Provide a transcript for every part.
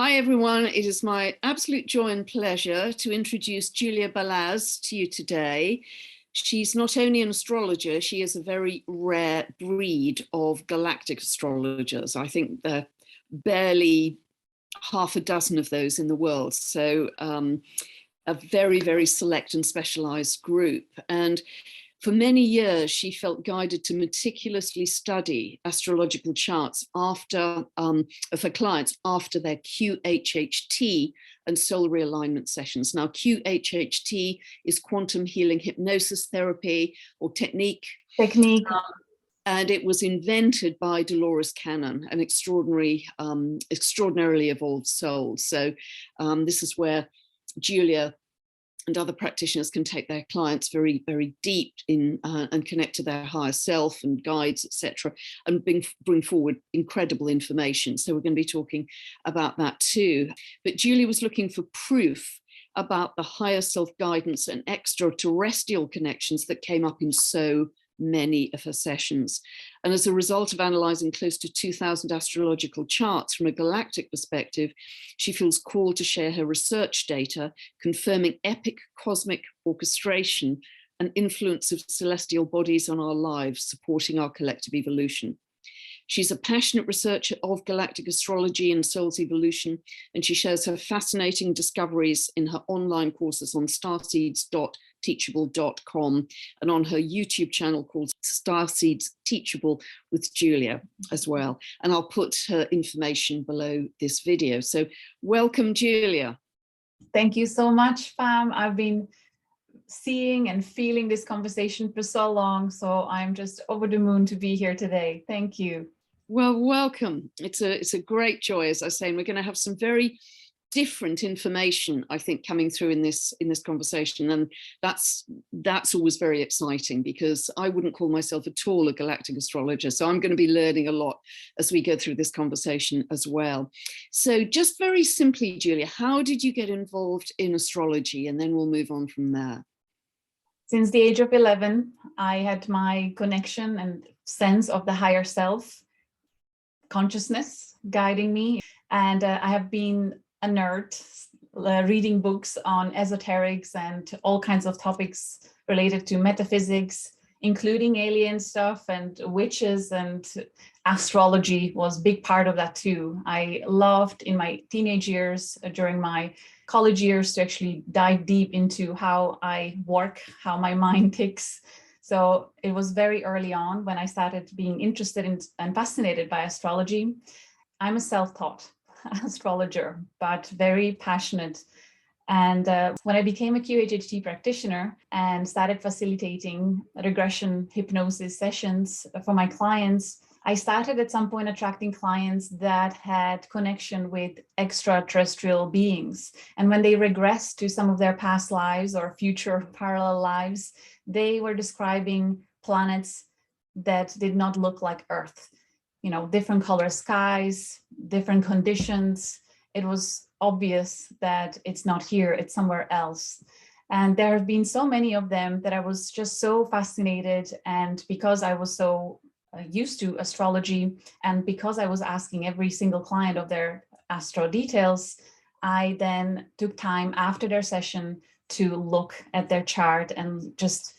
Hi everyone, it is my absolute joy and pleasure to introduce Julia Balaz to you today. She's not only an astrologer, she is a very rare breed of galactic astrologers. I think there are barely half a dozen of those in the world, so a very, very select and specialized group. And for many years, she felt guided to meticulously study astrological charts after of her clients after their QHHT and soul realignment sessions. Now, QHHT is quantum healing hypnosis therapy or technique. And it was invented by Dolores Cannon, an extraordinarily evolved soul. So this is where Julia and other practitioners can take their clients very, very deep in and connect to their higher self and guides, etc., and bring forward incredible information. So we're going to be talking about that too. But Julie was looking for proof about the higher self guidance and extraterrestrial connections that came up in so many of her sessions. And as a result of analyzing close to 2,000 astrological charts from a galactic perspective, she feels called to share her research data, confirming epic cosmic orchestration and influence of celestial bodies on our lives, supporting our collective evolution. She's a passionate researcher of galactic astrology and soul's evolution, and she shares her fascinating discoveries in her online courses on starseeds.teachable.com and on her YouTube channel called Starseeds Teachable with Julia as well. And I'll put her information below this video. So welcome, Julia. Thank you so much, Pam. I've been seeing and feeling this conversation for so long, so I'm just over the moon to be here today. Thank you. Well, welcome. It's a great joy, as I say, and we're going to have some very different information, I think, coming through in this conversation, and that's always very exciting, because I wouldn't call myself at all a galactic astrologer, so I'm going to be learning a lot as we go through this conversation as well. So just very simply, Julia, how did you get involved in astrology? And then we'll move on from there. Since the age of 11, I had my connection and sense of the higher self consciousness guiding me. And I have been a nerd, reading books on esoterics and all kinds of topics related to metaphysics, including alien stuff and witches, and astrology was a big part of that too. I loved in my teenage years, during my college years, to actually dive deep into how I work, how my mind ticks. So it was very early on when I started being interested in and fascinated by astrology. I'm a self-taught astrologer, but very passionate. And when I became a QHHT practitioner and started facilitating regression hypnosis sessions for my clients, I started at some point attracting clients that had connection with extraterrestrial beings. And when they regressed to some of their past lives or future parallel lives, they were describing planets that did not look like Earth. You know, different color skies, different conditions. It was obvious that it's not here, it's somewhere else. And there have been so many of them that I was just so fascinated. And because I was so used to astrology, and because I was asking every single client of their astro details, I then took time after their session to look at their chart and just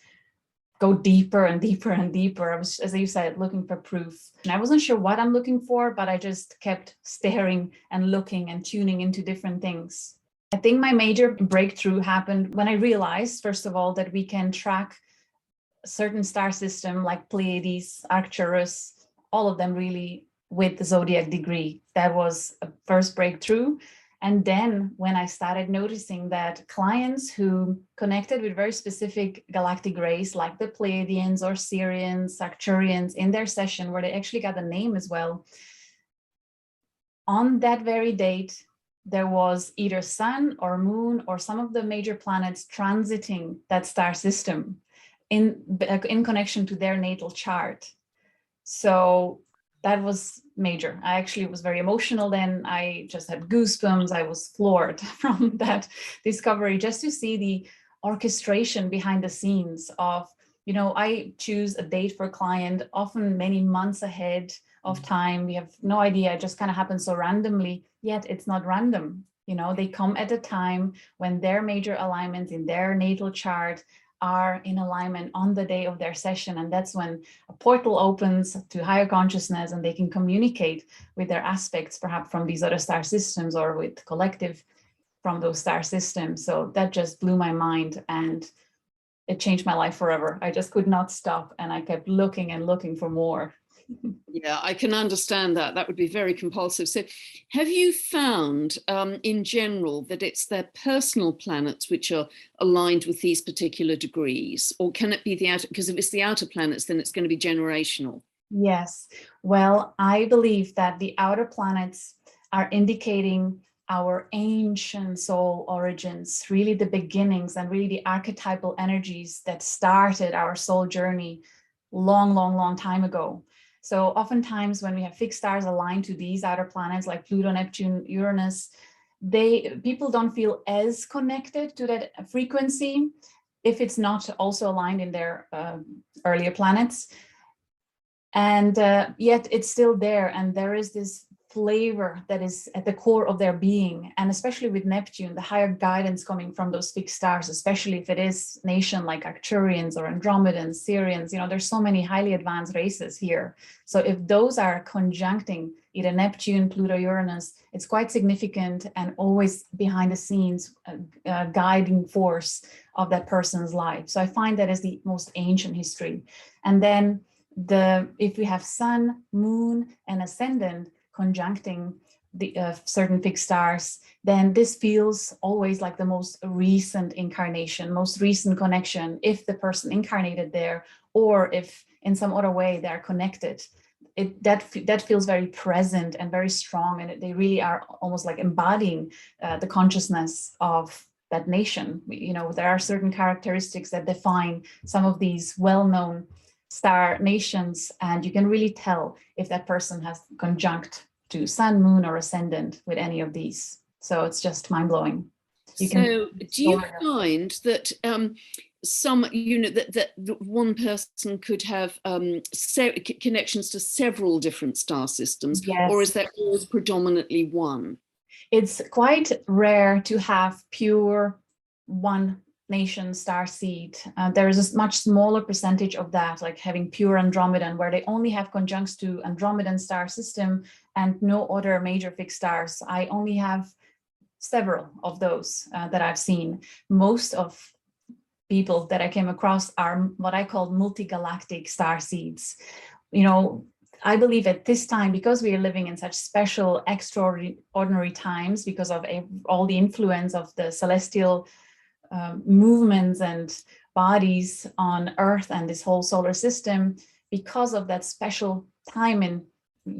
go deeper and deeper and deeper. I was, as you said, looking for proof. And I wasn't sure what I'm looking for, but I just kept staring and looking and tuning into different things. I think my major breakthrough happened when I realized, first of all, that we can track a certain star system like Pleiades, Arcturus, all of them really with the zodiac degree. That was a first breakthrough. And then when I started noticing that clients who connected with very specific galactic rays, like the Pleiadians or Sirians, Arcturians, in their session, where they actually got a name as well, on that very date, there was either sun or moon or some of the major planets transiting that star system in connection to their natal chart. So that was major. I actually was very emotional then. I just had goosebumps. I was floored from that discovery, just to see the orchestration behind the scenes of You know, I choose a date for a client often many months ahead of time. We have no idea, it just kind of happens so randomly, yet it's not random. You know, they come at a time when their major alignments in their natal chart are in alignment on the day of their session. And that's when a portal opens to higher consciousness and they can communicate with their aspects, perhaps from these other star systems or with collective from those star systems. So that just blew my mind and it changed my life forever. I just could not stop and I kept looking and looking for more. Yeah, I can understand that. That would be very compulsive. So have you found in general that it's their personal planets which are aligned with these particular degrees? Or can it be the outer, because if it's the outer planets, then it's going to be generational. Yes. Well, I believe that the outer planets are indicating our ancient soul origins, really the beginnings and really the archetypal energies that started our soul journey long, long, long time ago. So oftentimes when we have fixed stars aligned to these outer planets like Pluto, Neptune, Uranus, people don't feel as connected to that frequency if it's not also aligned in their earlier planets. And yet it's still there. And there is this flavor that is at the core of their being. And especially with Neptune, the higher guidance coming from those fixed stars, especially if it is nation like Arcturians or Andromedans, Sirians, you know, there's so many highly advanced races here. So if those are conjuncting either Neptune, Pluto, Uranus, it's quite significant and always behind the scenes guiding force of that person's life. So I find that is the most ancient history. And then if we have sun, moon, and ascendant conjuncting the certain fixed stars, then this feels always like the most recent incarnation, most recent connection, if the person incarnated there, or if in some other way they're connected. That feels very present and very strong, and they really are almost like embodying the consciousness of that nation. You know, there are certain characteristics that define some of these well-known star nations, and you can really tell if that person has conjunct to sun, moon, or ascendant with any of these. So it's just mind-blowing. So do you find that some, you know, that one person could have connections to several different star systems, yes, or is that always predominantly one? It's quite rare to have pure one nation star seed. There is a much smaller percentage of that, like having pure Andromedan, where they only have conjuncts to Andromedan star system and no other major fixed stars. I only have several of those that I've seen. Most of people that I came across are what I call multi-galactic star seeds. You know, I believe at this time, because we are living in such special, extraordinary times, because of all the influence of the celestial movements and bodies on Earth and this whole solar system, because of that special time in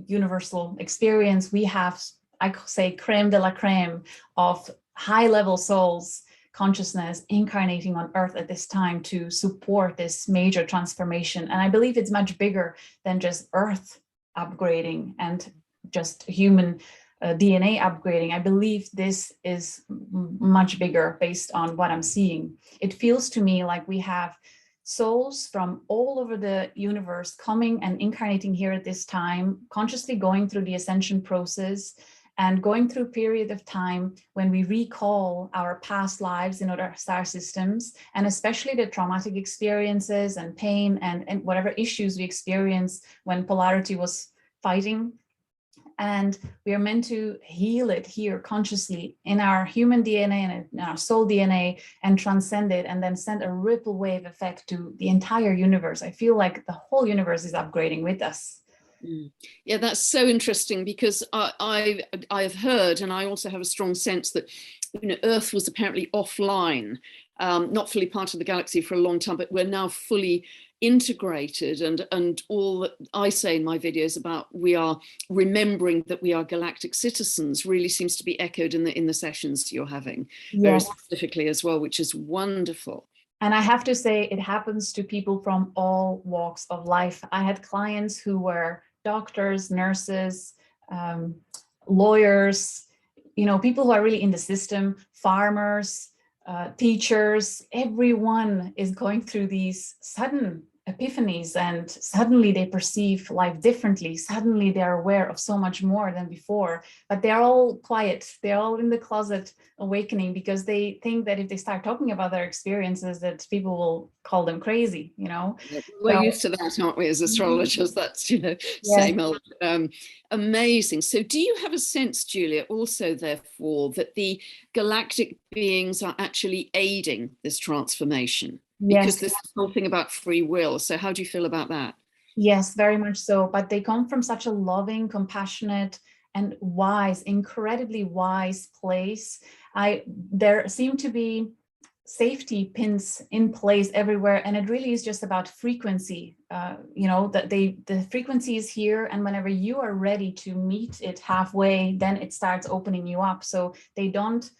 universal experience, we have, I say, creme de la creme of high-level souls consciousness incarnating on Earth at this time to support this major transformation. And I believe it's much bigger than just Earth upgrading and just human DNA upgrading. I believe this is much bigger based on what I'm seeing. It feels to me like we have souls from all over the universe coming and incarnating here at this time, consciously going through the ascension process and going through a period of time when we recall our past lives in other star systems, and especially the traumatic experiences and pain and whatever issues we experienced when polarity was fighting. And we are meant to heal it here consciously in our human DNA and in our soul DNA and transcend it, and then send a ripple wave effect to the entire universe. I feel like the whole universe is upgrading with us. Yeah, that's so interesting, because I've heard, and I also have a strong sense that, you know, Earth was apparently offline, not fully part of the galaxy for a long time, but we're now fully integrated, and all that I say in my videos about we are remembering that we are galactic citizens really seems to be echoed in the sessions you're having, very specifically as well, which is wonderful. And I have to say, it happens to people from all walks of life. I had clients who were doctors, nurses, lawyers, you know, people who are really in the system, farmers, teachers, everyone is going through these sudden epiphanies, and suddenly they perceive life differently. Suddenly they're aware of so much more than before, but they're all quiet. They're all in the closet awakening because they think that if they start talking about their experiences, that people will call them crazy, you know. We're used to that, aren't we, as astrologers? That's, you know, same old. Amazing. So do you have a sense, Julia, also therefore, that the galactic beings are actually aiding this transformation? Because this is whole thing about free will. So how do you feel about that? Yes, very much so. But they come from such a loving, compassionate, and wise, incredibly wise place. There seem to be safety pins in place everywhere, and it really is just about frequency. You know, that the frequency is here, and whenever you are ready to meet it halfway, then it starts opening you up. So they don't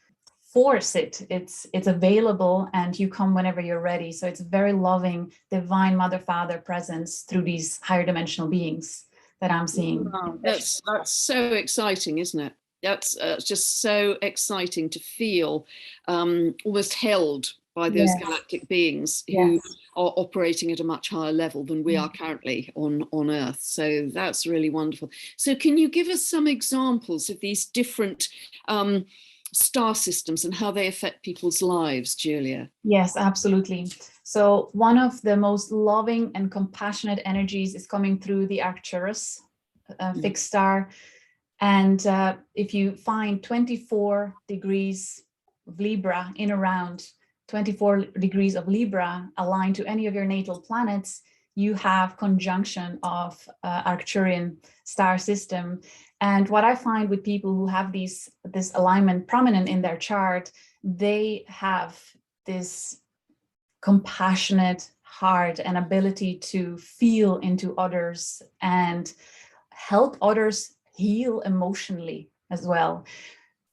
force it. It's available, and you come whenever you're ready. So it's a very loving, divine mother father presence through these higher dimensional beings that I'm seeing. Wow, that's so exciting, isn't it? That's just so exciting to feel almost held by those galactic beings who are operating at a much higher level than we are currently on Earth. So that's really wonderful. So can you give us some examples of these different star systems and how they affect people's lives, Julia? Yes, absolutely. So one of the most loving and compassionate energies is coming through the Arcturus fixed star. And if you find 24 degrees of Libra in around 24 degrees of Libra aligned to any of your natal planets, you have conjunction of Arcturian star system. And what I find with people who have this alignment prominent in their chart, they have this compassionate heart and ability to feel into others and help others heal emotionally as well.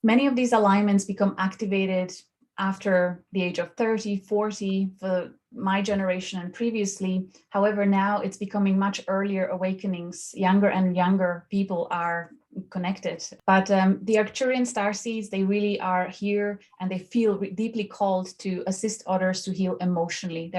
Many of these alignments become activated after the age of 30, 40 for my generation and previously. However, now it's becoming much earlier awakenings. Younger and younger people are connected. But the Arcturian starseeds, they really are here, and they feel deeply called to assist others to heal emotionally.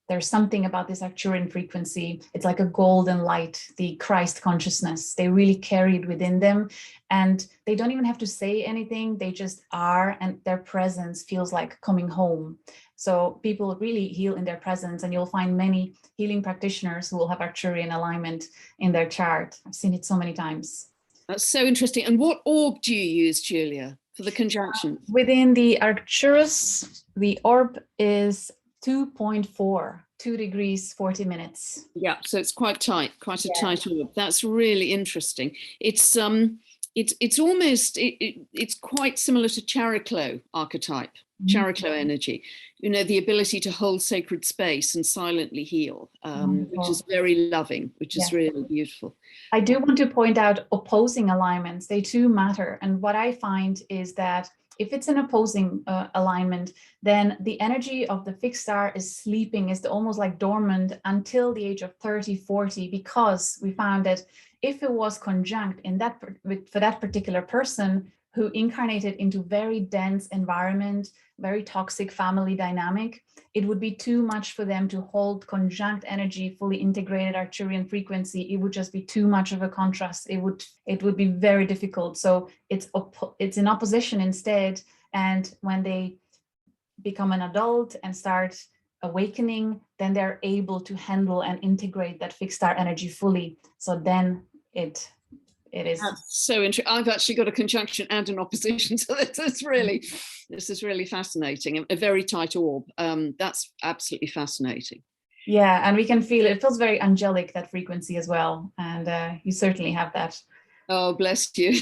There's something about this Arcturian frequency. It's like a golden light, the Christ consciousness. They really carry it within them, and they don't even have to say anything. They just are, and their presence feels like coming home. So people really heal in their presence, and you'll find many healing practitioners who will have Arcturian alignment in their chart. I've seen it so many times. That's so interesting. And what orb do you use, Julia, for the conjunction? Within the Arcturus, the orb is 2.4, 2 degrees, 40 minutes. Yeah, so it's quite tight, quite a tight orb. That's really interesting. It's almost, it's quite similar to Chariklo archetype, Chariklo energy, you know, the ability to hold sacred space and silently heal, which is very loving, which is really beautiful. I do want to point out opposing alignments. They too matter. And what I find is that if it's an opposing alignment, then the energy of the fixed star is sleeping, is almost like dormant until the age of 30, 40, because we found that if it was conjunct in that for that particular person who incarnated into very dense environment, very toxic family dynamic, it would be too much for them to hold conjunct energy, fully integrated Arcturian frequency. It would just be too much of a contrast. It would be very difficult. So it's in opposition instead. And when they become an adult and start awakening, then they're able to handle and integrate that fixed star energy fully. So then it is. That's so interesting. I've actually got a conjunction and an opposition, so this is really fascinating. A very tight orb. That's absolutely fascinating. Yeah, and we can feel it. It feels very angelic, that frequency as well, and you certainly have that. Oh, bless you.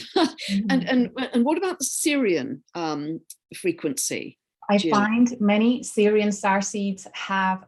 And what about the Sirian frequency? I find many Sirian starseeds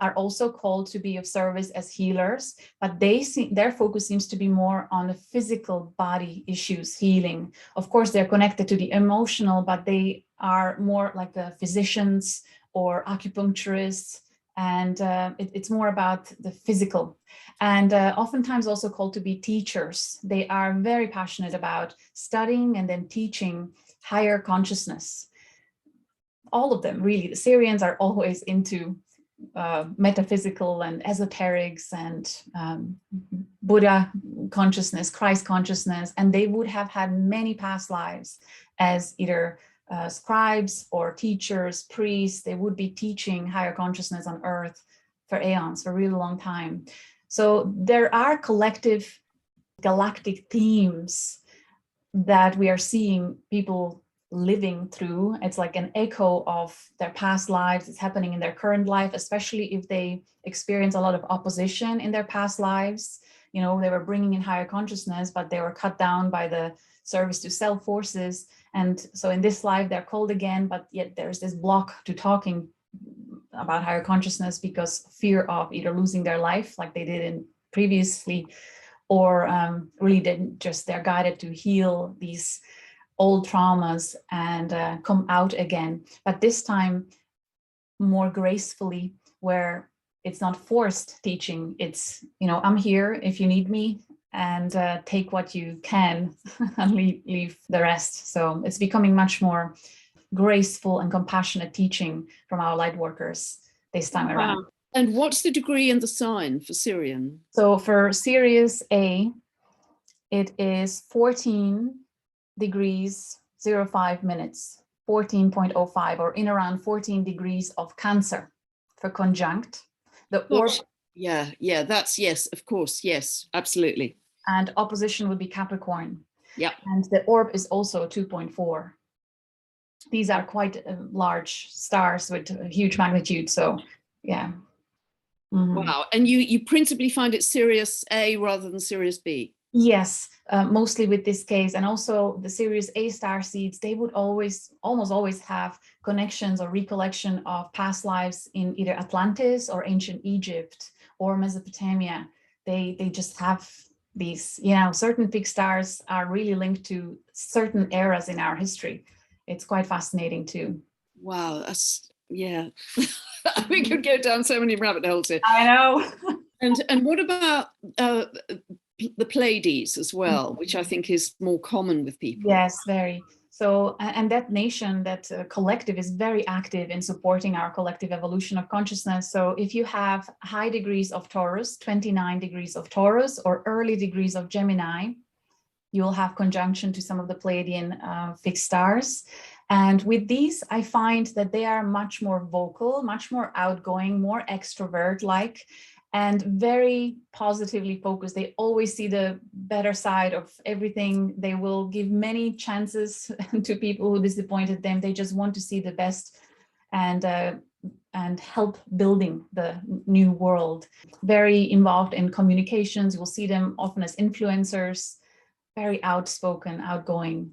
are also called to be of service as healers, but their focus seems to be more on the physical body issues, healing. Of course, they're connected to the emotional, but they are more like physicians or acupuncturists, and it's more about the physical. And oftentimes also called to be teachers. They are very passionate about studying and then teaching higher consciousness. all of them really. The Sirians are always into metaphysical and esoterics and Buddha consciousness, Christ consciousness, and they would have had many past lives as either scribes or teachers, priests. They would be teaching higher consciousness on earth for aeons, for a really long time. So there are collective galactic themes that we are seeing people living through. It's like an echo of their past lives. It's happening in their current life, especially if they experience a lot of opposition in their past lives. You know, they were bringing in higher consciousness, but they were cut down by the service to self forces. And so in this life, they're called again, but yet there's this block to talking about higher consciousness because fear of either losing their life like they did in previously, or really they're guided to heal these old traumas and come out again, but this time more gracefully, where it's not forced teaching. It's, you know, I'm here if you need me, and take what you can and leave the rest. So it's becoming much more graceful and compassionate teaching from our light workers this time around. And what's the degree and the sign for Sirian? So for Sirius A, it is 14 degrees 05 minutes, 14.05, or in around 14 degrees of Cancer for conjunct. The orb. Yeah, that's, yes, of course, yes, absolutely. And opposition would be Capricorn. Yeah. And the orb is also 2.4. These are quite large stars with huge magnitude. So, yeah. Mm-hmm. Wow. And you principally find it Sirius A rather than Sirius B? Yes, mostly with this case. And also the Sirius A star seeds, they would almost always have connections or recollection of past lives in either Atlantis or ancient Egypt or Mesopotamia. They just have these, you know, certain fixed stars are really linked to certain eras in our history. It's quite fascinating too. Wow, that's, yeah. We could go down so many rabbit holes here. I know. And what about the Pleiades as well, which I think is more common with people? Yes, very. So, and that nation, that collective is very active in supporting our collective evolution of consciousness. So if you have high degrees of Taurus, 29 degrees of Taurus, or early degrees of Gemini, you will have conjunction to some of the Pleiadian fixed stars. And with these, I find that they are much more vocal, much more outgoing, more extrovert-like, and very positively focused. They always see the better side of everything. They will give many chances to people who disappointed them. They just want to see the best and help building the new world. Very involved in communications. You will see them often as influencers, very outspoken, outgoing,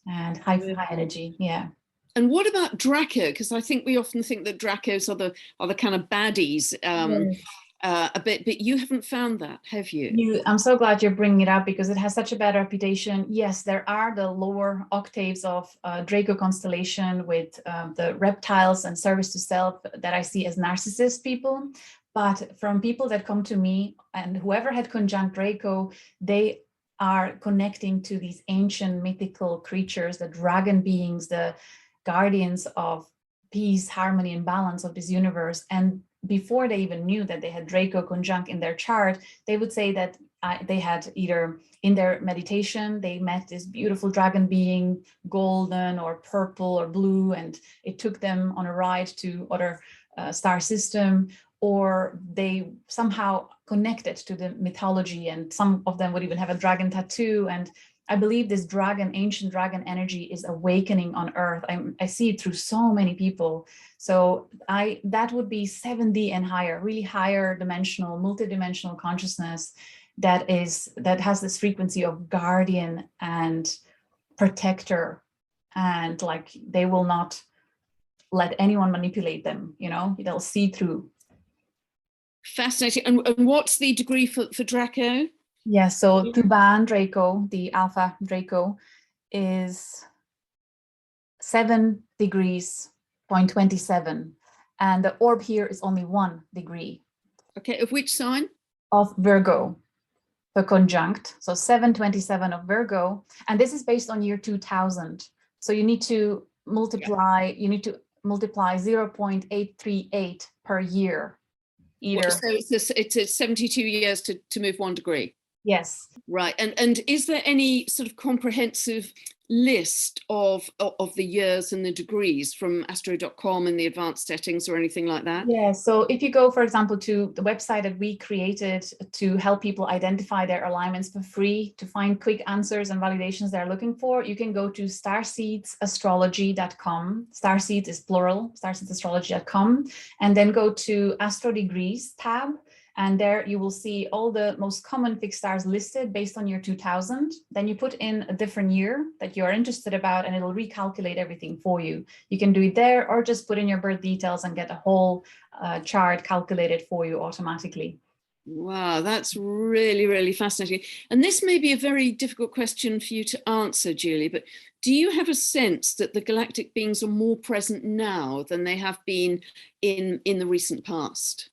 and high energy. Yeah. And what about Draco? Because I think we often think that Dracos are the kind of baddies. A bit, but you haven't found that, have you? I'm so glad you're bringing it up because it has such a bad reputation. Yes, there are the lower octaves of Draco constellation with the reptiles and service to self that I see as narcissist people. But from people that come to me and whoever had conjunct Draco, they are connecting to these ancient mythical creatures, the dragon beings, the guardians of peace, harmony, and balance of this universe. And before they even knew that they had Draco conjunct in their chart, they would say that they had either in their meditation, they met this beautiful dragon being, golden or purple or blue, and it took them on a ride to other star system, or they somehow connected to the mythology, and some of them would even have a dragon tattoo. And I believe this dragon, ancient dragon energy is awakening on Earth. I see it through so many people. So that would be 7D and higher, really higher dimensional, multidimensional consciousness that has this frequency of guardian and protector, and like they will not let anyone manipulate them, you know, they'll see through. Fascinating. And what's the degree for Draco? Yeah, so Thuban Draco, the Alpha Draco, is 7 degrees, 0.27. And the orb here is only 1 degree. Okay, of which sign? Of Virgo, the conjunct. So 727 of Virgo. And this is based on year 2000. So you need to multiply, you need to multiply 0.838 per year. Either. So it's 72 years to move 1 degree. Yes. Right. And is there any sort of comprehensive list of the years and the degrees from astro.com and the advanced settings or anything like that? Yeah. So if you go, for example, to the website that we created to help people identify their alignments for free, to find quick answers and validations they're looking for, you can go to starseedsastrology.com. Starseeds is plural, starseedsastrology.com, and then go to Astro Degrees tab. And there you will see all the most common fixed stars listed based on year 2000. Then you put in a different year that you are interested about, and it'll recalculate everything for you. You can do it there, or just put in your birth details and get a whole chart calculated for you automatically. Wow, that's really, really fascinating. And this may be a very difficult question for you to answer, Julie, but do you have a sense that the galactic beings are more present now than they have been in the recent past?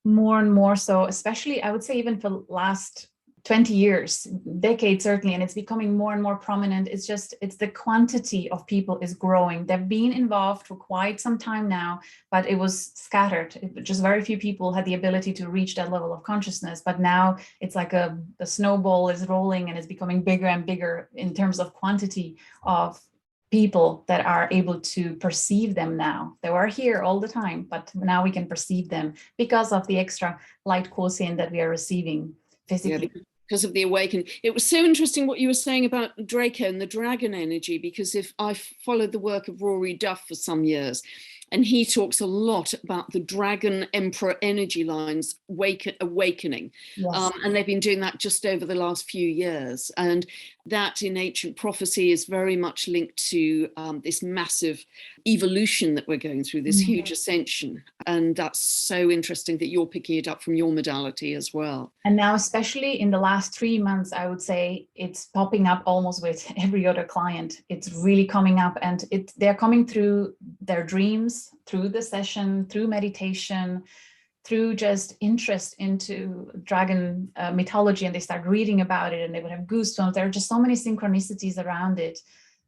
More and more so, especially I would say even for the last 20 years, decades certainly, and it's becoming more and more prominent. It's the quantity of people is growing. They've been involved for quite some time now, but it was scattered. Just very few people had the ability to reach that level of consciousness. But now it's like the snowball is rolling and it's becoming bigger and bigger in terms of quantity of people that are able to perceive them now. They were here all the time, but now we can perceive them because of the extra light quotient that we are receiving physically. Yeah, because of the awakening. It was so interesting what you were saying about Draco and the dragon energy, because if I followed the work of Rory Duff for some years, and he talks a lot about the dragon emperor energy lines awakening. Yes. And they've been doing that just over the last few years. And that in ancient prophecy is very much linked to this massive evolution that we're going through, this huge ascension. And that's so interesting that you're picking it up from your modality as well. And now, especially in the last 3 months, I would say it's popping up almost with every other client. It's really coming up, and they're coming through their dreams, through the session, through meditation, through just interest into dragon mythology, and they start reading about it and they would have goosebumps. There are just so many synchronicities around it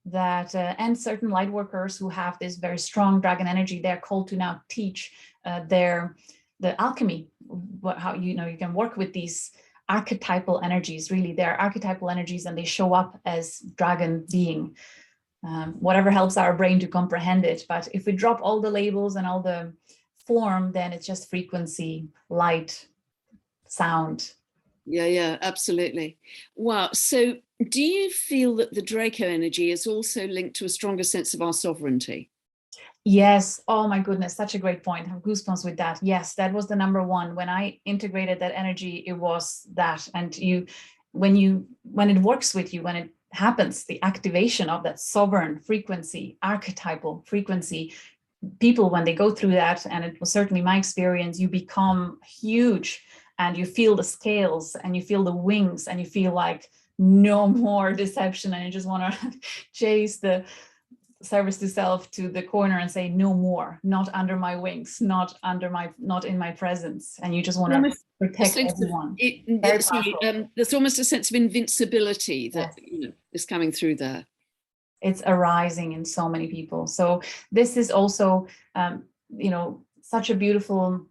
that, and certain light workers who have this very strong dragon energy, they're called to now teach the alchemy, how you can work with these archetypal energies. Really, they're archetypal energies and they show up as dragon being. Whatever helps our brain to comprehend it. But if we drop all the labels and all the form, then it's just frequency, light, sound. Yeah, absolutely. Wow. So do you feel that the Draco energy is also linked to a stronger sense of our sovereignty? Yes. Oh my goodness, such a great point. I have goosebumps with that. Yes, that was the number one. When I integrated that energy, it was that. And when it works with you, when it happens, the activation of that sovereign frequency, archetypal frequency, people, when they go through that, and it was certainly my experience, you become huge and you feel the scales and you feel the wings and you feel like no more deception, and you just want to chase the service to self to the corner and say no more, not under my wings, not in my presence, and you just want to protect everyone. There's almost a sense of invincibility that yes. Is coming through there. It's arising in so many people. So this is also such a beautiful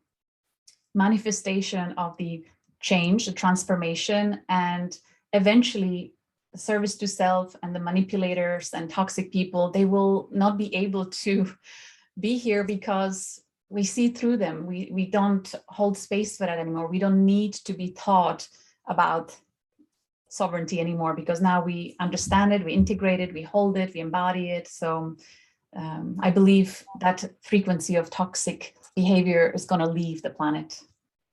manifestation of the change, the transformation, and eventually the service to self and the manipulators and toxic people, they will not be able to be here because we see through them. We don't hold space for that anymore. We don't need to be taught about sovereignty anymore, because now we understand it, we integrate it, we hold it, we embody it. So I believe that frequency of toxic behavior is going to leave the planet.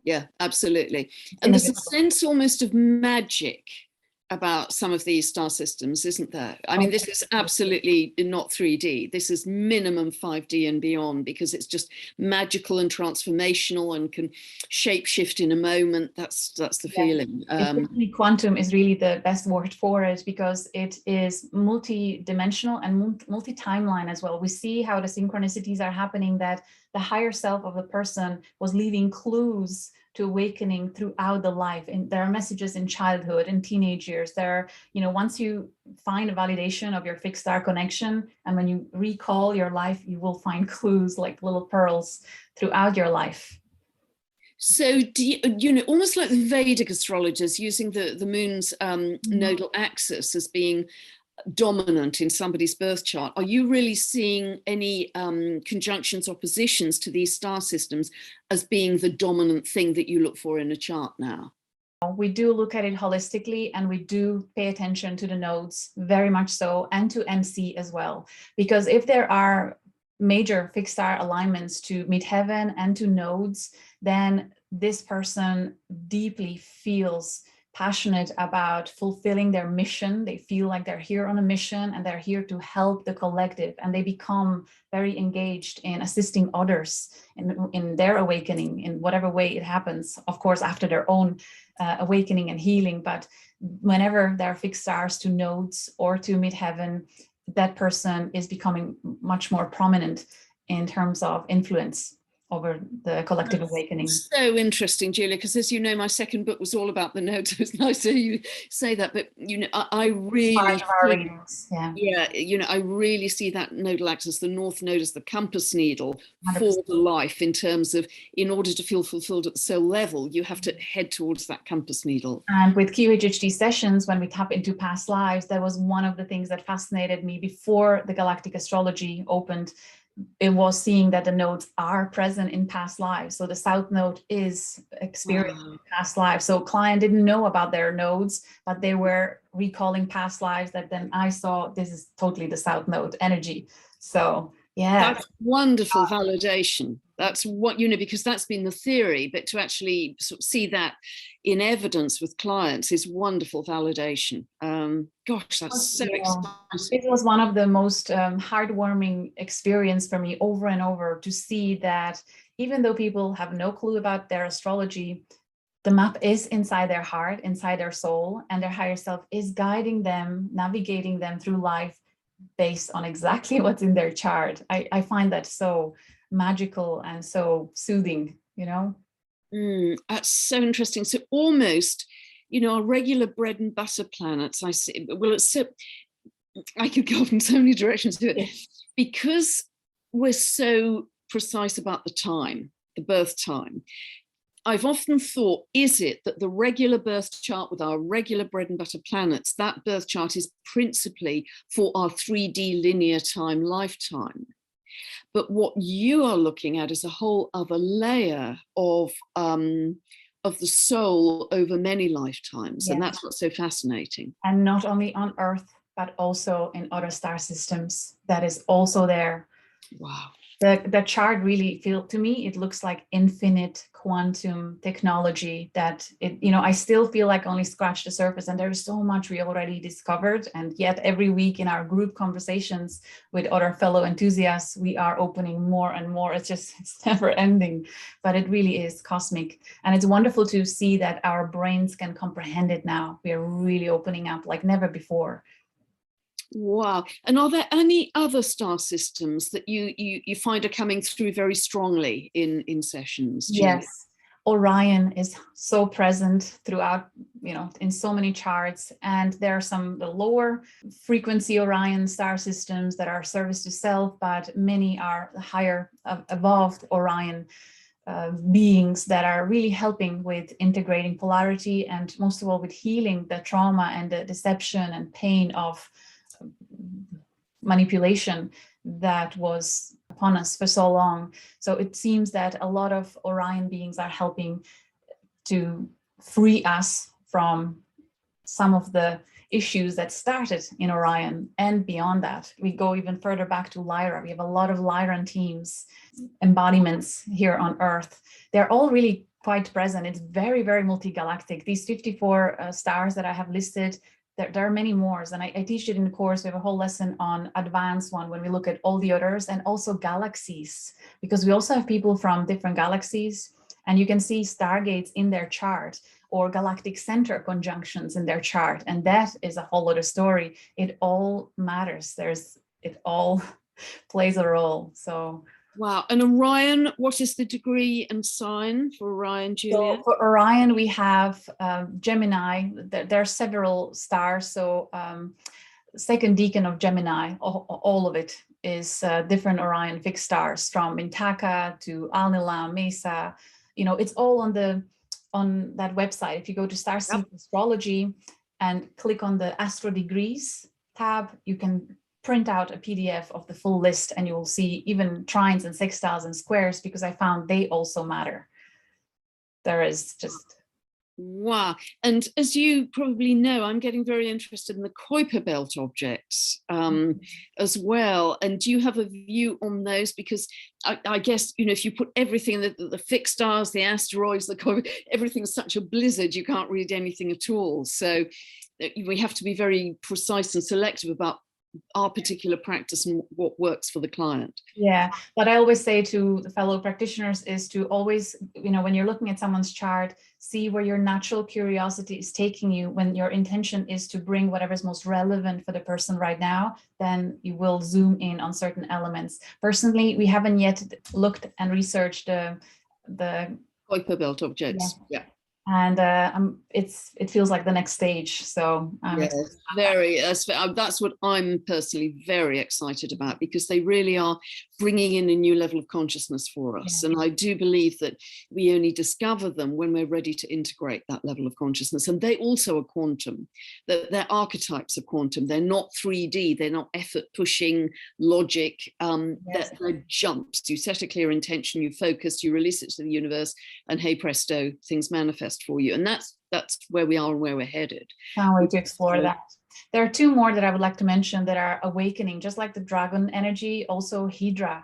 Yeah, absolutely. And there's a sense almost of magic about some of these star systems, isn't there? I mean, this is absolutely not 3D. This is minimum 5D and beyond, because it's just magical and transformational and can shapeshift in a moment. That's the feeling. Quantum is really the best word for it, because it is multi-dimensional and multi-timeline as well. We see how the synchronicities are happening, that the higher self of the person was leaving clues to awakening throughout the life. And there are messages in childhood and teenage years. There are, you know, once you find a validation of your fixed star connection, and when you recall your life, you will find clues like little pearls throughout your life. So, do you know, almost like the Vedic astrologers using the moon's nodal axis as being dominant in somebody's birth chart, are you really seeing any conjunctions or positions to these star systems as being the dominant thing that you look for in a chart now? We do look at it holistically, and we do pay attention to the nodes, very much so, and to MC as well. Because if there are major fixed star alignments to midheaven and to nodes, then this person deeply feels passionate about fulfilling their mission. They feel like they're here on a mission, and they're here to help the collective, and they become very engaged in assisting others in their awakening in whatever way it happens, of course, after their own awakening and healing. But whenever there are fixed stars to nodes or to midheaven, that person is becoming much more prominent in terms of influence over the collective awakening. So interesting, Julia, because as you know, my second book was all about the nodes. So it's nice to hear you say that. But you know, I really you know, I really see that nodal axis, the north node, as the compass needle 100%. For the life, in terms of, in order to feel fulfilled at the soul level, you have to head towards that compass needle. And with QHHT sessions, when we tap into past lives, that was one of the things that fascinated me before the Galactic Astrology opened. It was seeing that the nodes are present in past lives. So the south node is experiencing past lives. So client didn't know about their nodes, but they were recalling past lives that then I saw this is totally the south node energy. So yeah. That's wonderful validation. That's what, you know, because that's been the theory, but to actually sort of see that in evidence with clients is wonderful validation. Gosh, that's so exciting. It was one of the most heartwarming experience for me over and over to see that even though people have no clue about their astrology, the map is inside their heart, inside their soul, and their higher self is guiding them, navigating them through life based on exactly what's in their chart. I find that so magical and so soothing, you know? That's so interesting. So almost, you know, our regular bread and butter planets, I see, well, it's so, I could go in so many directions to it, yes. Because we're so precise about the time, the birth time. I've often thought, is it that the regular birth chart with our regular bread and butter planets, that birth chart is principally for our 3D linear time lifetime? But what you are looking at is a whole other layer of the soul over many lifetimes. Yes. And that's what's so fascinating. And not only on Earth, but also in other star systems. That is also there. Wow. The chart really to me, it looks like infinite quantum technology that it, you know, I still feel like only scratched the surface, and there is so much we already discovered. And yet every week in our group conversations with other fellow enthusiasts, we are opening more and more. It's never ending, but it really is cosmic. And it's wonderful to see that our brains can comprehend it now. We are really opening up like never before. Wow. And are there any other star systems that you find are coming through very strongly in sessions? Yes. Orion is so present throughout, you know, in so many charts. And there are some the lower frequency Orion star systems that are service to self, but many are higher evolved Orion beings that are really helping with integrating polarity, and most of all with healing the trauma and the deception and pain of manipulation that was upon us for so long. So it seems that a lot of Orion beings are helping to free us from some of the issues that started in Orion and beyond that. We go even further back to Lyra. We have a lot of Lyran teams, embodiments here on Earth. They're all really quite present. It's very, very multi-galactic. These 54 stars that I have listed, there are many more, and I teach it in the course. We have a whole lesson on advanced one when we look at all the others, and also galaxies, because we also have people from different galaxies, and you can see stargates in their chart or galactic center conjunctions in their chart, and that is a whole other story. It all matters. It all plays a role. So Wow. And Orion, what is the degree and sign for Orion, Julia? So for Orion, we have Gemini. There are several stars. So second decan of Gemini, all of it is different Orion fixed stars, from Mintaka to Alnilam, Mesa. You know, it's all on that website. If you go to Starseed Astrology and click on the Astro Degrees tab, you can print out a PDF of the full list, and you will see even trines and sextiles and squares, because I found they also matter. There is just... Wow. And as you probably know, I'm getting very interested in the Kuiper belt objects as well. And do you have a view on those? Because I guess, you know, if you put everything, the fixed stars, the asteroids, the Kuiper, everything's such a blizzard, you can't read anything at all. So we have to be very precise and selective about our particular practice and what works for the client. Yeah, what I always say to the fellow practitioners is to always, you know, when you're looking at someone's chart, see where your natural curiosity is taking you. When your intention is to bring whatever is most relevant for the person right now, then you will zoom in on certain elements. Personally, we haven't yet looked and researched the Kuiper belt objects. Yeah. And it feels like the next stage. So yes, that's what I'm personally very excited about, because they really are bringing in a new level of consciousness for us. And I do believe that we only discover them when we're ready to integrate that level of consciousness. And they also are quantum, that their archetypes are quantum. They're not 3D, they're not effort pushing logic. They're jumps. You set a clear intention, you focus, you release it to the universe, and hey presto, things manifest for you. And that's where we are and where we're headed. Can't wait to explore that. There are two more that I would like to mention that are awakening, just like the dragon energy, also Hydra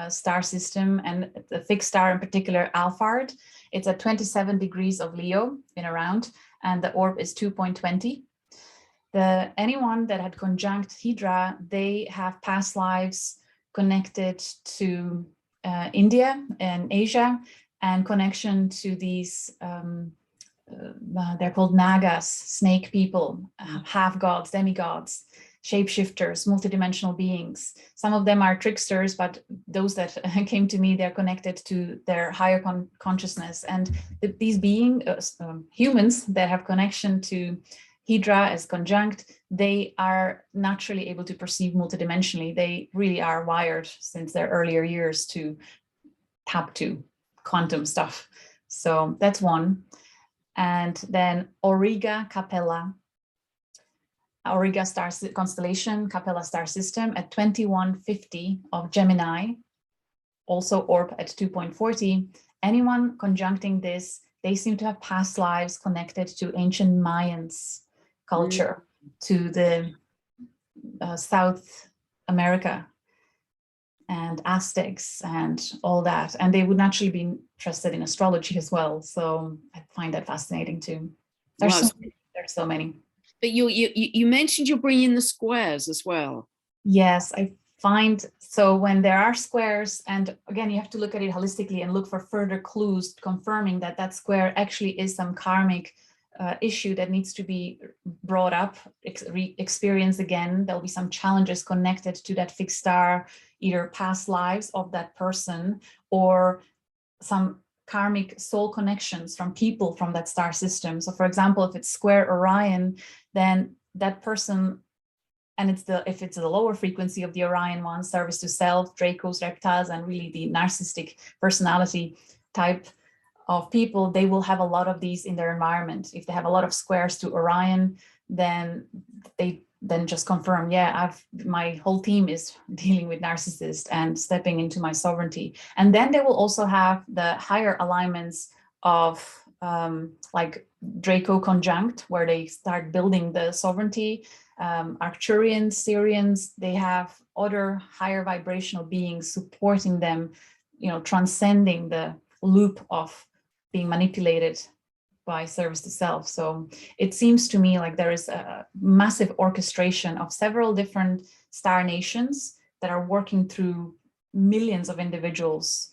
star system, and the fixed star in particular, Alphard. It's at 27 degrees of Leo in around, and the orb is 2.20. Anyone that had conjunct Hydra, they have past lives connected to India and Asia, and connection to these they're called Nagas, snake people, half gods, demigods, shapeshifters, multidimensional beings. Some of them are tricksters, but those that came to me, they're connected to their higher consciousness. And these humans that have connection to Hydra as conjunct, they are naturally able to perceive multidimensionally. They really are wired since their earlier years to tap to quantum stuff. So that's one. And then Auriga Capella, Auriga star constellation, Capella star system at 2150 of Gemini, also orb at 2.40. Anyone conjuncting this, they seem to have past lives connected to ancient Mayans culture, to the South America and Aztecs and all that. And they would naturally be interested in astrology as well. So I find that fascinating too. There's so many. But you mentioned you're bringing the squares as well. Yes, I find, so when there are squares, and again, you have to look at it holistically and look for further clues confirming that that square actually is some karmic issue that needs to be brought up, experienced again. There'll be some challenges connected to that fixed star, either past lives of that person or some karmic soul connections from people from that star system. So for example, if it's square Orion, then that person, and if it's the lower frequency of the Orion one, service to self, Dracos, reptiles, and really the narcissistic personality type of people, they will have a lot of these in their environment. If they have a lot of squares to Orion, then they just confirm, yeah, my whole team is dealing with narcissists and stepping into my sovereignty. And then they will also have the higher alignments of like Draco conjunct, where they start building the sovereignty. Arcturians, Sirians, they have other higher vibrational beings supporting them, you know, transcending the loop of being manipulated by service to self. So it seems to me like there is a massive orchestration of several different star nations that are working through millions of individuals,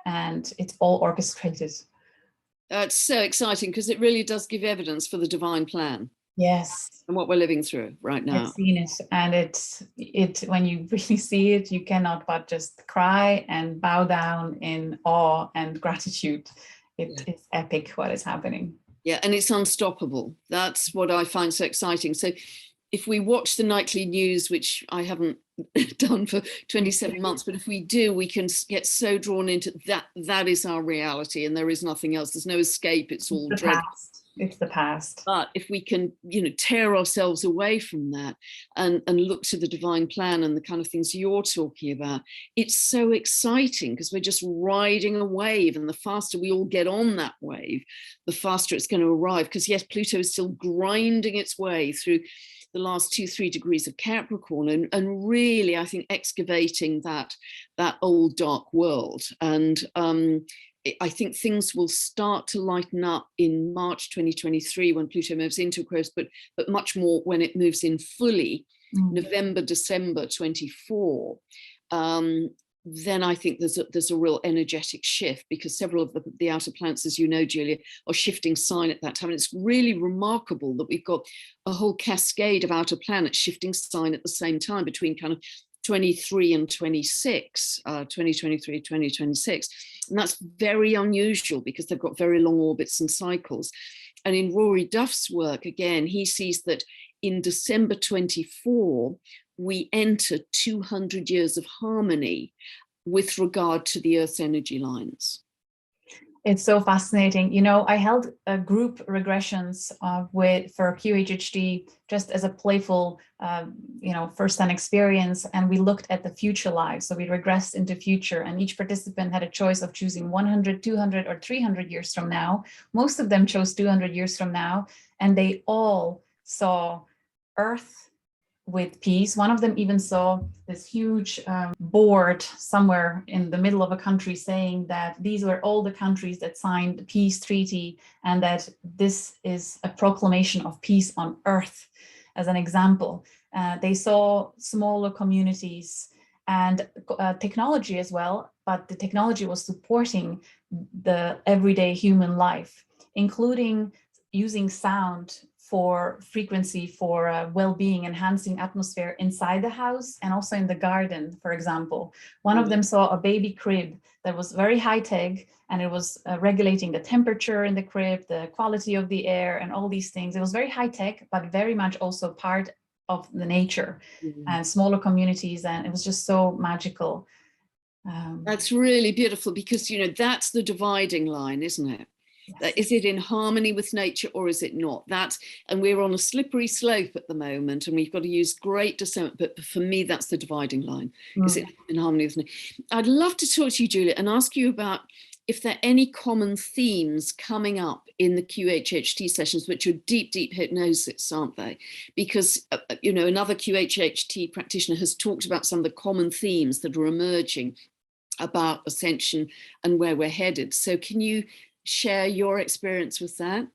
and it's all orchestrated. It's so exciting, because it really does give evidence for the divine plan. Yes. and what we're living through right now. I've seen it, and when you really see it, you cannot but just cry and bow down in awe and gratitude. It is epic what is happening. Yeah, and it's unstoppable. That's what I find so exciting. So if we watch the nightly news, which I haven't done for 27 months, but if we do, we can get so drawn into that. That is our reality, and there is nothing else. There's no escape. It's all the dread. past. It's the past. But if we can, tear ourselves away from that and look to the divine plan and the kind of things you're talking about, it's so exciting because we're just riding a wave, and the faster we all get on that wave, the faster it's going to arrive. Because yes, Pluto is still grinding its way through the last 2-3 degrees of Capricorn, and really, I think, excavating that old dark world. And I think things will start to lighten up in March 2023 when Pluto moves into Aquarius, but much more when it moves in fully, November, December 24. Then I think there's a real energetic shift, because several of the outer planets, as you know, Julia, are shifting sign at that time. And it's really remarkable that we've got a whole cascade of outer planets shifting sign at the same time between kind of 23 and 26, 2023, 2026. And that's very unusual because they've got very long orbits and cycles. And in Rory Duff's work, again, he sees that in December 24, we enter 200 years of harmony with regard to the Earth's energy lines. It's so fascinating. I held a group regressions for QHHT just as a playful, first-hand experience, and we looked at the future lives. So we regressed into future, and each participant had a choice of choosing 100, 200, or 300 years from now. Most of them chose 200 years from now, and they all saw Earth with peace. One of them even saw this huge board somewhere in the middle of a country saying that these were all the countries that signed the peace treaty, and that this is a proclamation of peace on Earth, as an example. They saw smaller communities and technology as well, but the technology was supporting the everyday human life, including using sound for frequency, for well-being, enhancing atmosphere inside the house and also in the garden, for example. One of them saw a baby crib that was very high-tech, and it was regulating the temperature in the crib, the quality of the air, and all these things. It was very high-tech, but very much also part of the nature and smaller communities, and it was just so magical. That's really beautiful, because, that's the dividing line, isn't it? Yes. Is it in harmony with nature or is it not? And we're on a slippery slope at the moment, and we've got to use great discernment. But for me, that's the dividing line. Is it in harmony with nature? I'd love to talk to you, Julia, and ask you about if there are any common themes coming up in the QHHT sessions, which are deep, deep hypnosis, aren't they? Because, another QHHT practitioner has talked about some of the common themes that are emerging about ascension and where we're headed. So can you share your experience with that?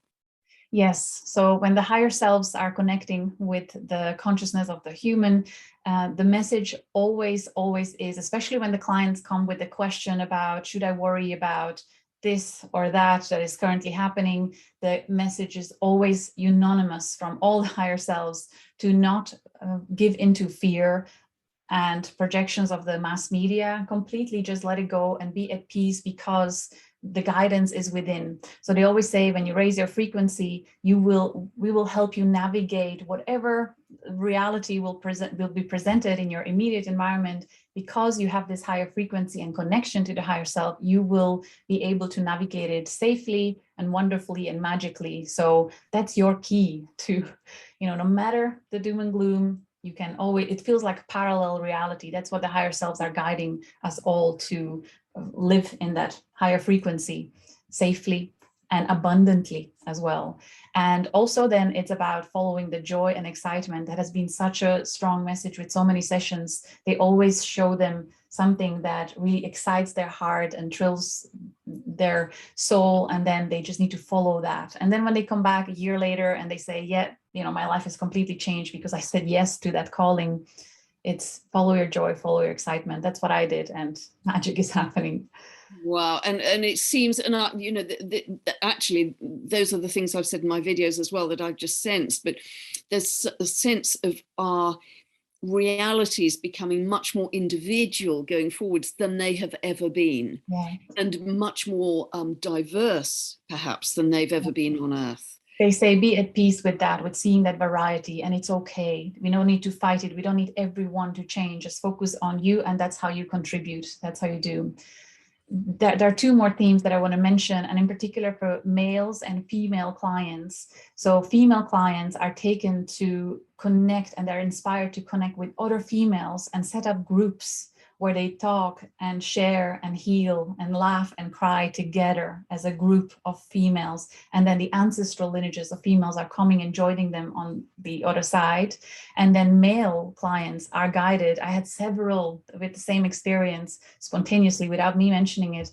Yes. So when the higher selves are connecting with the consciousness of the human, the message always is, especially when the clients come with a question about, should I worry about this or that is currently happening, the message is always unanimous from all the higher selves to not give into fear and projections of the mass media. Completely just let it go and be at peace, because the guidance is within. So they always say, when you raise your frequency, we will help you navigate whatever reality will be presented in your immediate environment. Because you have this higher frequency and connection to the higher self, you will be able to navigate it safely and wonderfully and magically. So that's your key to, no matter the doom and gloom, you can always, it feels like parallel reality. That's what the higher selves are guiding us all to live in, that higher frequency safely and abundantly as well. And also then it's about following the joy and excitement. That has been such a strong message with so many sessions. They always show them something that really excites their heart and thrills their soul, and then they just need to follow that. And then when they come back a year later and they say, yeah, my life has completely changed because I said yes to that calling, It's follow your joy, follow your excitement. That's what I did, and magic is happening. Wow. And it seems, and you know, actually, those are the things I've said in my videos as well that I've just sensed, but there's a sense of our realities becoming much more individual going forwards than they have ever been, and much more diverse perhaps than they've ever been on Earth. They say be at peace with that, with seeing that variety, and it's okay. We don't need to fight it. We don't need everyone to change. Just focus on you, and that's how you contribute. That's how you do. There are two more themes that I want to mention, and in particular for males and female clients. So female clients are taken to connect, and they're inspired to connect with other females and set up groups where they talk and share and heal and laugh and cry together as a group of females. And then the ancestral lineages of females are coming and joining them on the other side. And then male clients are guided. I had several with the same experience spontaneously without me mentioning it.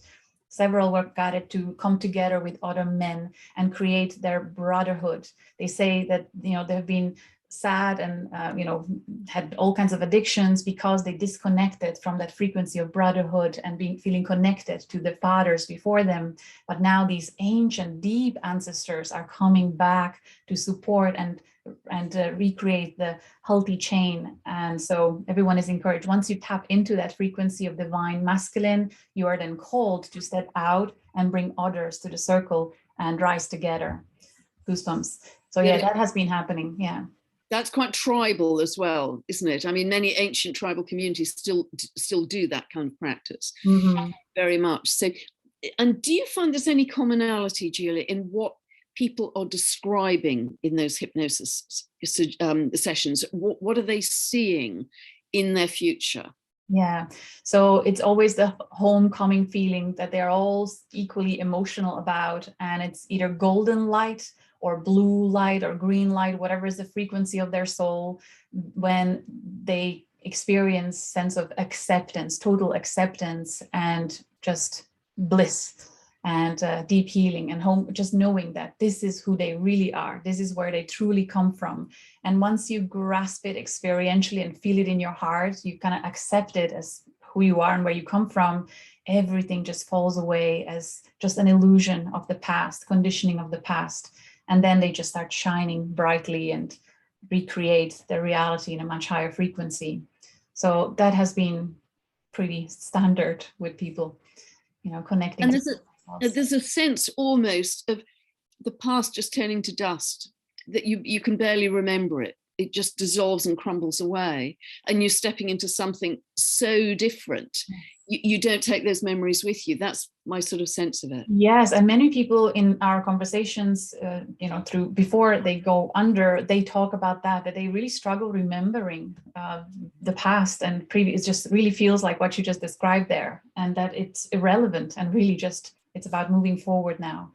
Several were guided to come together with other men and create their brotherhood. They say that, you know, they've been sad and you know, had all kinds of addictions because they disconnected from that frequency of brotherhood and feeling connected to the fathers before them. But now these ancient deep ancestors are coming back to support and recreate the healthy chain. And so everyone is encouraged, once you tap into that frequency of divine masculine, you are then called to step out and bring others to the circle and rise together. Goosebumps. So yeah, that has been happening. Yeah. That's quite tribal as well, isn't it? I mean, many ancient tribal communities still do that kind of practice, very much. So, and do you find there's any commonality, Julia, in what people are describing in those hypnosis sessions? What are they seeing in their future? Yeah, so it's always the homecoming feeling that they're all equally emotional about, and it's either golden light or blue light or green light, whatever is the frequency of their soul, when they experience sense of acceptance, total acceptance, and just bliss and deep healing and home, just knowing that this is who they really are. This is where they truly come from. And once you grasp it experientially and feel it in your heart, you kind of accept it as who you are and where you come from, everything just falls away as just an illusion of the past, conditioning of the past. And then they just start shining brightly and recreate their reality in a much higher frequency. So that has been pretty standard with people, you know, connecting. And there's a sense almost of the past just turning to dust, that you can barely remember it. It just dissolves and crumbles away, and you're stepping into something so different. You don't take those memories with you. That's my sort of sense of it. Yes, and many people in our conversations, you know, through before they go under, they talk about that they really struggle remembering the past and previous. It just really feels like what you just described there, and that it's irrelevant and really just it's about moving forward now.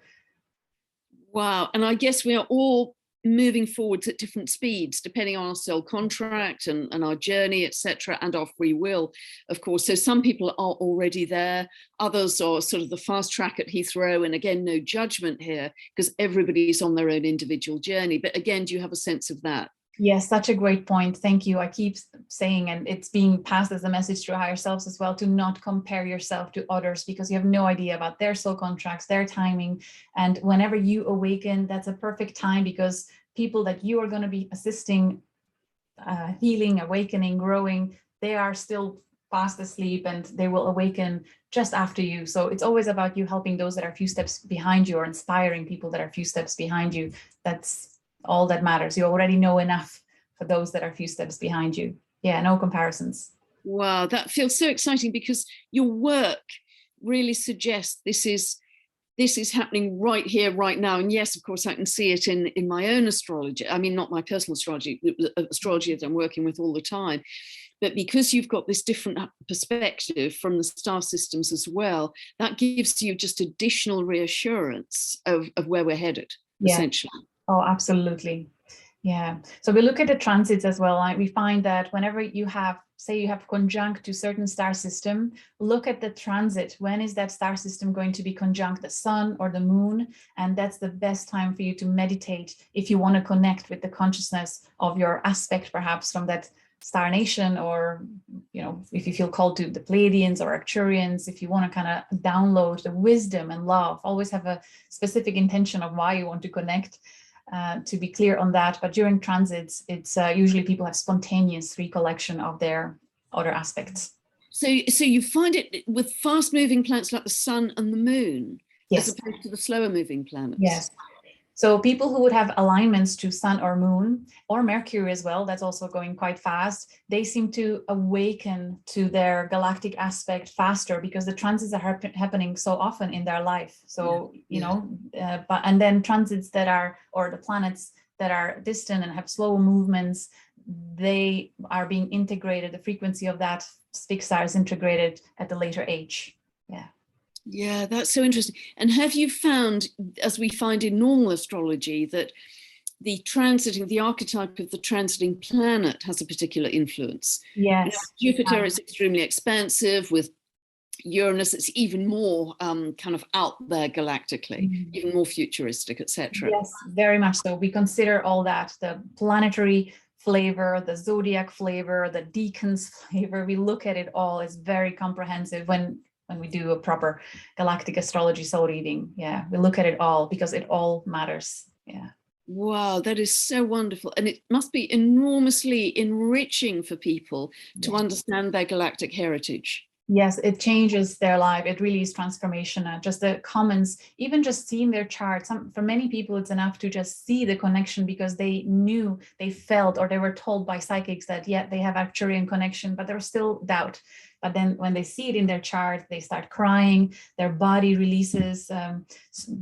Wow, and I guess we are all moving forwards at different speeds depending on our soul contract and our journey, etc., and our free will, of course. So some people are already there, others are sort of the fast track at Heathrow, and again, no judgment here because everybody's on their own individual journey. But again, do you have a sense of that? Yes, such a great point. Thank you. I keep saying, and it's being passed as a message to higher selves as well, to not compare yourself to others because you have no idea about their soul contracts, their timing. And whenever you awaken, that's a perfect time because people that you are going to be assisting, healing, awakening, growing, they are still fast asleep and they will awaken just after you. So it's always about you helping those that are a few steps behind you or inspiring people that are a few steps behind you. That's all that matters. You already know enough for those that are a few steps behind you. Yeah, no comparisons. Wow, that feels so exciting because your work really suggests this is happening right here, right now. And yes, of course, I can see it in my own astrology. I mean, not my personal astrology, astrology that I'm working with all the time. But because you've got this different perspective from the star systems as well, that gives you just additional reassurance of where we're headed, essentially. Oh, absolutely. Yeah. So we look at the transits as well. We find that whenever you have, say you have conjunct to certain star system, look at the transit. When is that star system going to be conjunct the sun or the moon? And that's the best time for you to meditate if you want to connect with the consciousness of your aspect, perhaps from that Star Nation, or, you know, if you feel called to the Pleiadians or Arcturians, if you want to kind of download the wisdom and love, always have a specific intention of why you want to connect, to be clear on that. But during transits, it's usually people have spontaneous recollection of their other aspects. So you find it with fast-moving planets like the sun and the moon, yes, as opposed to the slower-moving planets. Yes. So people who would have alignments to sun or moon or Mercury as well, that's also going quite fast, they seem to awaken to their galactic aspect faster because the transits are happening so often in their life. So, you know, and then transits that are, or the planets that are distant and have slow movements, they are being integrated, the frequency of that big star is integrated at the later age. Yeah. Yeah, that's so interesting. And have you found, as we find in normal astrology, that the transiting, the archetype of the transiting planet has a particular influence? Yes. You know, Jupiter is extremely expansive. With Uranus, it's even more kind of out there galactically, even more futuristic, etc. Yes, very much so. We consider all that, the planetary flavor, the zodiac flavor, the deacons flavor. We look at it all. It's very comprehensive when we do a proper galactic astrology soul reading. Yeah, we look at it all because it all matters. Yeah. Wow, that is so wonderful. And it must be enormously enriching for people to understand their galactic heritage. Yes, it changes their life. It really is transformational. Just the comments, even just seeing their chart. For many people, it's enough to just see the connection because they knew, they felt, or they were told by psychics that, yeah, they have Arcturian connection, but there's still doubt. But then when they see it in their chart, they start crying, their body releases,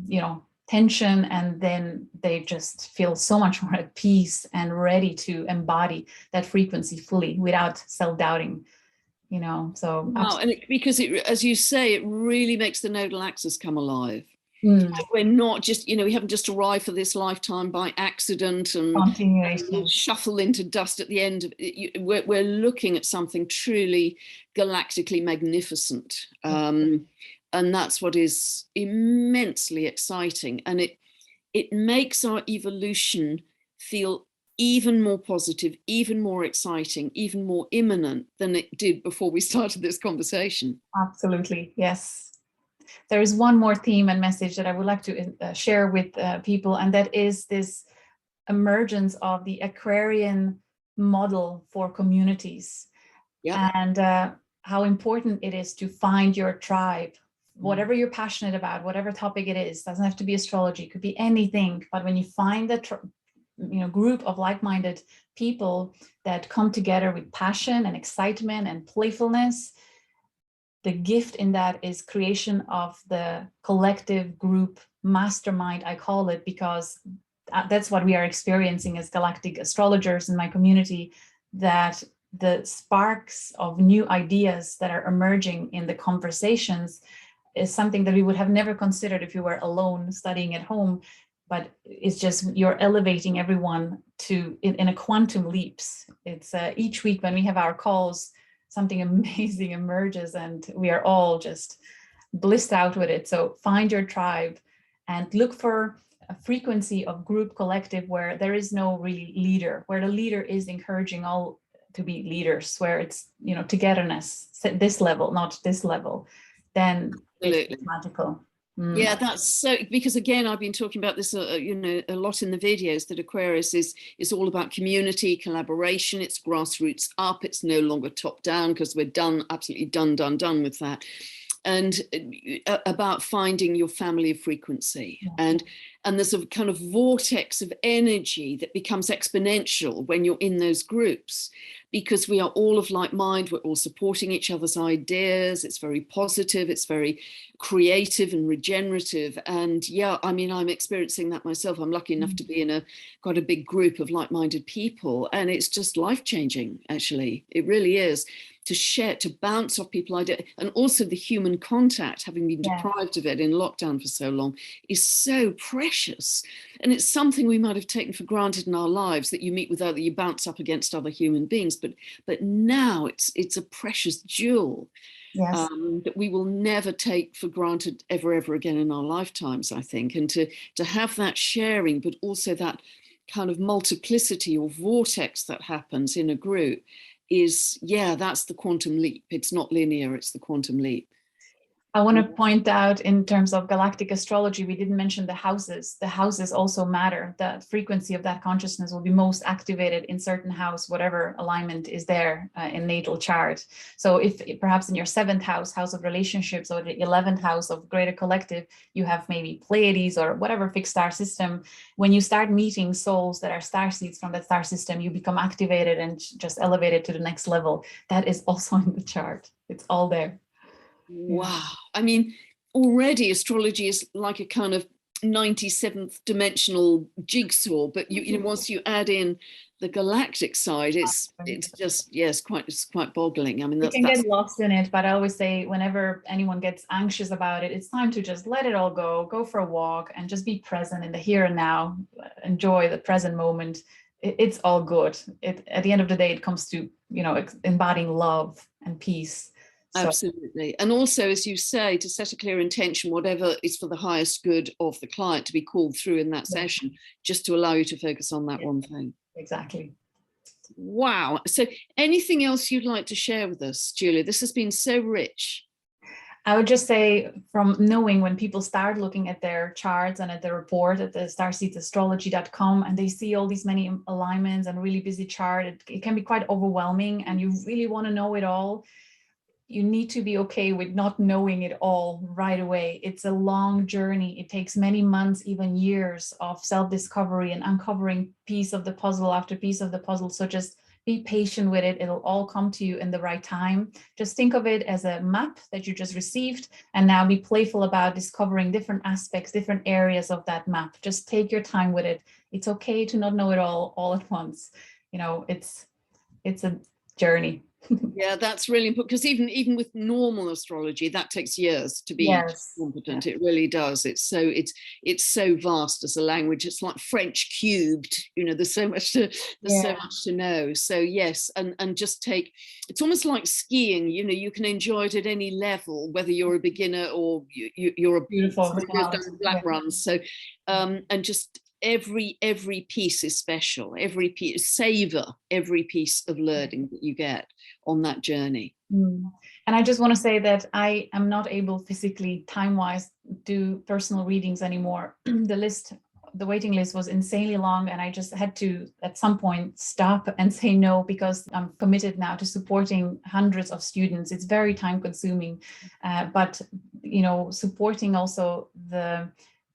you know, tension, and then they just feel so much more at peace and ready to embody that frequency fully without self-doubting. You know, so wow, and because it, as you say, it really makes the nodal axis come alive. We're not just, you know, we haven't just arrived for this lifetime by accident and shuffle into dust at the end of it. We're looking at something truly galactically magnificent, and that's what is immensely exciting, and it makes our evolution feel even more positive, even more exciting, even more imminent than it did before we started this conversation. Absolutely, yes. There is one more theme and message that I would like to share with people, and that is this emergence of the Aquarian model for communities. And how important it is to find your tribe, whatever you're passionate about, whatever topic it is. Doesn't have to be astrology, it could be anything, but when you find the group of like-minded people that come together with passion and excitement and playfulness, the gift in that is creation of the collective group mastermind, I call it, because that's what we are experiencing as galactic astrologers in my community, that the sparks of new ideas that are emerging in the conversations is something that we would have never considered if you were alone studying at home. But it's just, you're elevating everyone to in a quantum leaps. It's each week when we have our calls, something amazing emerges and we are all just blissed out with it. So find your tribe and look for a frequency of group collective where there is no really leader, where the leader is encouraging all to be leaders, where it's, you know, togetherness, this level, not this level, then it's magical. Yeah, that's so, because again, I've been talking about this, you know, a lot in the videos, that Aquarius is all about community, collaboration. It's grassroots up. It's no longer top down, because we're done, absolutely done with that. And about finding your family of frequency. And there's a kind of vortex of energy that becomes exponential when you're in those groups, because we are all of like mind, we're all supporting each other's ideas. It's very positive, it's very creative and regenerative. And yeah, I mean, I'm experiencing that myself. I'm lucky enough to be in quite a big group of like-minded people, and it's just life-changing, actually. It really is. To share, to bounce off people ideas, and also the human contact, having been deprived of it in lockdown for so long, is so precious. And it's something we might have taken for granted in our lives, that you meet with other, you bounce up against other human beings, but now it's a precious jewel. That we will never take for granted ever again in our lifetimes, I think. And to have that sharing, but also that kind of multiplicity or vortex that happens in a group is, yeah, that's the quantum leap. It's not linear, it's the quantum leap. I want to point out, in terms of galactic astrology, we didn't mention the houses. The houses also matter. The frequency of that consciousness will be most activated in certain house, whatever alignment is there in natal chart. So if perhaps in your 7th house, house of relationships, or the 11th house of greater collective, you have maybe Pleiades or whatever fixed star system, when you start meeting souls that are star seeds from that star system, you become activated and just elevated to the next level. That is also in the chart. It's all there. Wow. I mean, already astrology is like a kind of 97th dimensional jigsaw, but you know, once you add in the galactic side, it's just, yes, it's quite boggling. I mean, you can get lost in it, but I always say, whenever anyone gets anxious about it, it's time to just let it all go for a walk and just be present in the here and now, enjoy the present moment. It's all good. At the end of the day, it comes to, you know, embodying love and peace. So. Absolutely. And also, as you say, to set a clear intention, whatever is for the highest good of the client, to be called through in that session, just to allow you to focus on that one thing. Exactly. Wow. So anything else you'd like to share with us, Julia? This has been so rich. I would just say, from knowing, when people start looking at their charts and at the report at the starseedsastrology.com, and they see all these many alignments and really busy chart, it can be quite overwhelming, and you really want to know it all. You need to be okay with not knowing it all right away. It's a long journey. It takes many months, even years, of self-discovery and uncovering piece of the puzzle after piece of the puzzle. So just be patient with it. It'll all come to you in the right time. Just think of it as a map that you just received, and now be playful about discovering different aspects, different areas of that map. Just take your time with it. It's okay to not know it all at once. You know, it's a journey. Yeah, that's really important, because even with normal astrology, that takes years to be competent. It really does. It's so vast as a language. It's like French cubed. You know, there's so much to know. So yes, and just take. It's almost like skiing. You know, you can enjoy it at any level, whether you're a beginner or you're a beautiful black runs. So and just. Every piece is special. Every piece, savor every piece of learning that you get on that journey. And I just want to say that I am not able physically, time-wise, do personal readings anymore. The waiting list was insanely long, and I just had to at some point stop and say no, because I'm committed now to supporting hundreds of students. It's very time consuming, but you know, supporting also the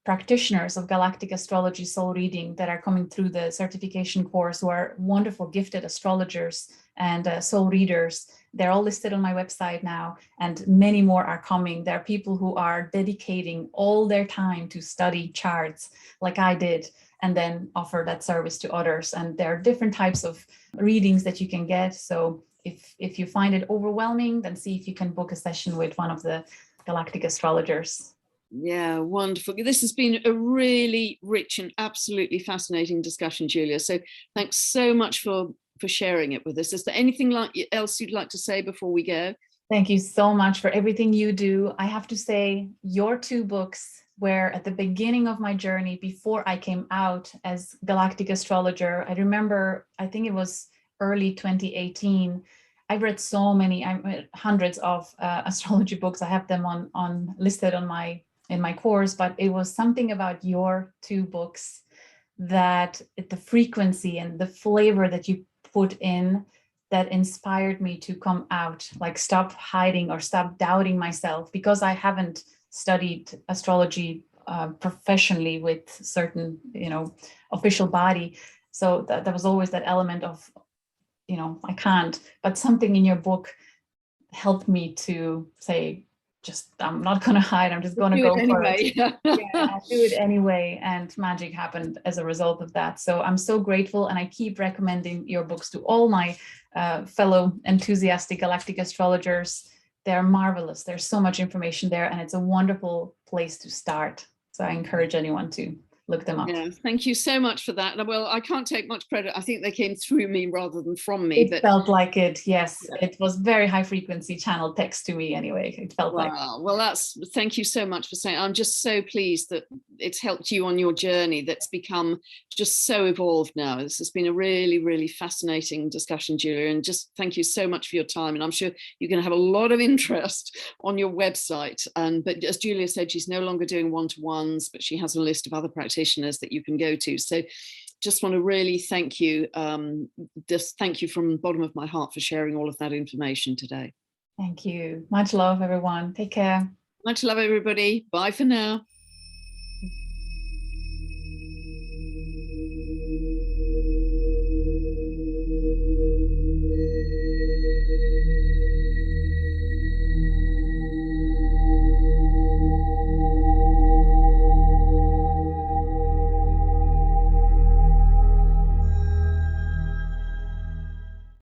practitioners of galactic astrology soul reading that are coming through the certification course, who are wonderful, gifted astrologers and soul readers. They're all listed on my website now, and many more are coming. There are people who are dedicating all their time to study charts like I did, and then offer that service to others. And there are different types of readings that you can get. So if you find it overwhelming, then see if you can book a session with one of the galactic astrologers. Yeah, wonderful. This has been a really rich and absolutely fascinating discussion, Julia. So thanks so much for sharing it with us. Is there anything else you'd like to say before we go? Thank you so much for everything you do. I have to say, your 2 books were at the beginning of my journey, before I came out as galactic astrologer. I remember, I think it was early 2018. I read I read hundreds of astrology books. I have them listed in my course, but it was something about your 2 books, that the frequency and the flavor that you put in, that inspired me to come out, like stop hiding or stop doubting myself, because I haven't studied astrology professionally with certain, you know, official body. So there was always that element of, you know, I can't, but something in your book helped me to say, I'm not going to hide. I'm just going to go for it. Yeah, I'll do it anyway. And magic happened as a result of that. So I'm so grateful. And I keep recommending your books to all my fellow enthusiastic galactic astrologers. They're marvelous. There's so much information there, and it's a wonderful place to start. So I encourage anyone to look them up. Yeah, thank you so much for that. Well, I can't take much credit. I think they came through me rather than from me. It felt like it, yes. Yeah. It was very high frequency channel text to me anyway. It felt like. Well, thank you so much for saying. I'm just so pleased that it's helped you on your journey that's become just so evolved now. This has been a really, really fascinating discussion, Julia, and just thank you so much for your time. And I'm sure you're going to have a lot of interest on your website. But as Julia said, she's no longer doing one-to-ones, but she has a list of other practitioners that you can go to. So just want to really thank you. Just thank you from the bottom of my heart for sharing all of that information today. Thank you. Much love, everyone. Take care. Much love, everybody. Bye for now.